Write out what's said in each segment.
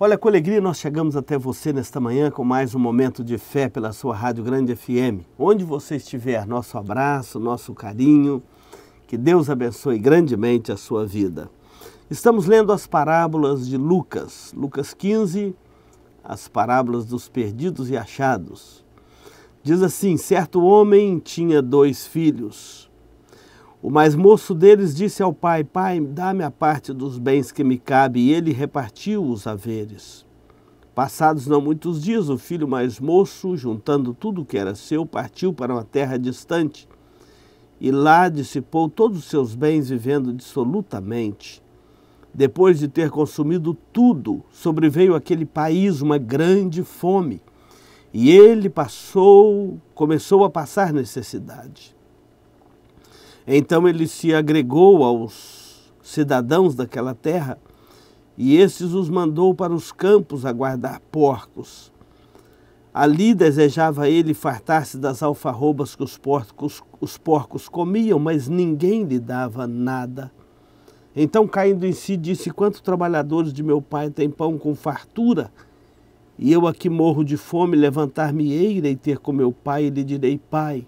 Olha, com alegria nós chegamos até você nesta manhã com mais um momento de fé pela sua Rádio Grande FM. Onde você estiver, nosso abraço, nosso carinho, que Deus abençoe grandemente a sua vida. Estamos lendo as parábolas de Lucas, Lucas 15, as parábolas dos perdidos e achados. Diz assim: certo homem tinha 2 filhos. O mais moço deles disse ao pai: pai, dá-me a parte dos bens que me cabe, e ele repartiu os haveres. Passados não muitos dias, o filho mais moço, juntando tudo o que era seu, partiu para uma terra distante, e lá dissipou todos os seus bens, vivendo dissolutamente. Depois de ter consumido tudo, sobreveio àquele país uma grande fome, e ele começou a passar necessidade. Então ele se agregou aos cidadãos daquela terra, e esses os mandou para os campos a guardar porcos. Ali desejava ele fartar-se das alfarrobas que os porcos comiam, mas ninguém lhe dava nada. Então, caindo em si, disse: quantos trabalhadores de meu pai têm pão com fartura, e eu aqui morro de fome, levantar-me-ei, irei ter com meu pai, e lhe direi: pai,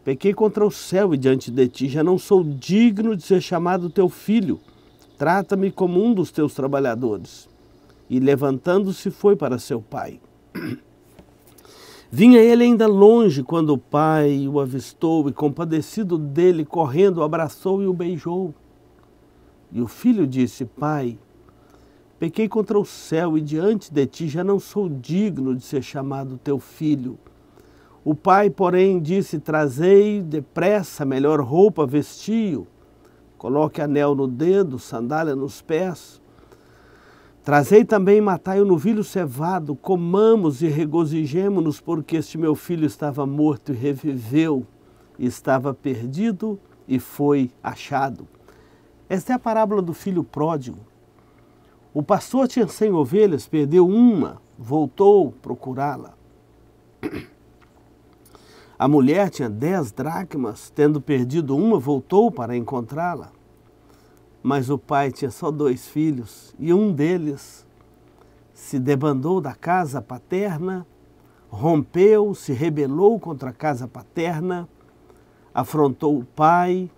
pequei contra o céu e diante de ti, já não sou digno de ser chamado teu filho, trata-me como um dos teus trabalhadores. E levantando-se foi para seu pai. Vinha ele ainda longe quando o pai o avistou e, compadecido dele, correndo, o abraçou e o beijou. E o filho disse: pai, pequei contra o céu e diante de ti, já não sou digno de ser chamado teu filho. O pai, porém, disse: trazei depressa a melhor roupa, vestiu, coloque anel no dedo, sandália nos pés. Trazei também, matai o novilho cevado, comamos e regozijemo-nos, porque este meu filho estava morto e reviveu, estava perdido e foi achado. Esta é a parábola do filho pródigo. O pastor tinha 100 ovelhas, perdeu uma, voltou procurá-la. A mulher tinha 10 dracmas, tendo perdido uma, voltou para encontrá-la. Mas o pai tinha só 2 filhos, e um deles se debandou da casa paterna, rompeu, se rebelou contra a casa paterna, afrontou o pai,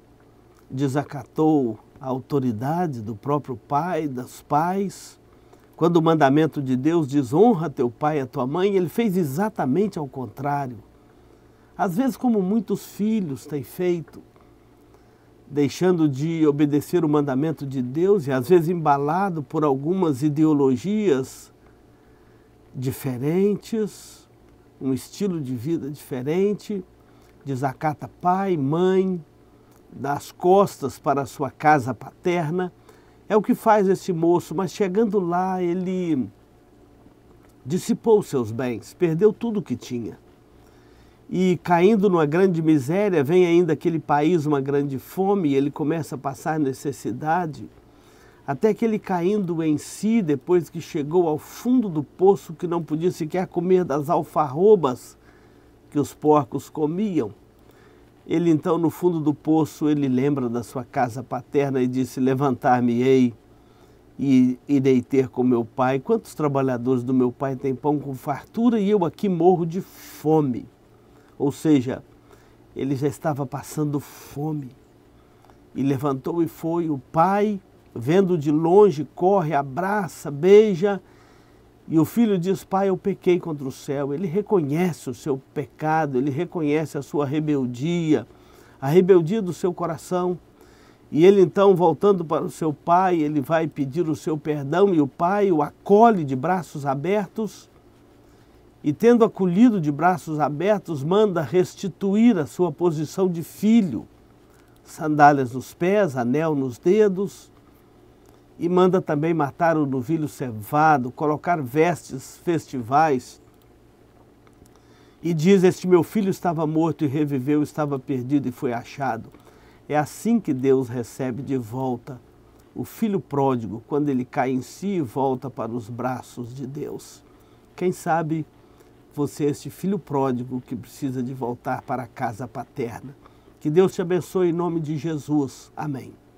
desacatou a autoridade do próprio pai, dos pais. Quando o mandamento de Deus diz: honra teu pai e a tua mãe, ele fez exatamente ao contrário. Às vezes, como muitos filhos têm feito, deixando de obedecer o mandamento de Deus e às vezes embalado por algumas ideologias diferentes, um estilo de vida diferente, desacata pai, mãe, dá as costas para a sua casa paterna. É o que faz esse moço, mas chegando lá ele dissipou seus bens, perdeu tudo o que tinha. E caindo numa grande miséria, vem ainda aquele país uma grande fome, e ele começa a passar necessidade, até que ele, caindo em si, depois que chegou ao fundo do poço, que não podia sequer comer das alfarrobas que os porcos comiam, ele então, no fundo do poço, ele lembra da sua casa paterna e disse: levantar-me-ei e irei ter com meu pai. Quantos trabalhadores do meu pai têm pão com fartura, e eu aqui morro de fome? Ou seja, ele já estava passando fome. E levantou e foi. O pai, vendo de longe, corre, abraça, beija. E o filho diz: pai, eu pequei contra o céu. Ele reconhece o seu pecado, ele reconhece a sua rebeldia, a rebeldia do seu coração. E ele então, voltando para o seu pai, ele vai pedir o seu perdão, e o pai o acolhe de braços abertos. E tendo acolhido de braços abertos, manda restituir a sua posição de filho, sandálias nos pés, anel nos dedos, e manda também matar o novilho cevado, colocar vestes festivais. E diz: este meu filho estava morto e reviveu, estava perdido e foi achado. É assim que Deus recebe de volta o filho pródigo, quando ele cai em si e volta para os braços de Deus. Quem sabe você é este filho pródigo que precisa de voltar para a casa paterna. Que Deus te abençoe em nome de Jesus. Amém.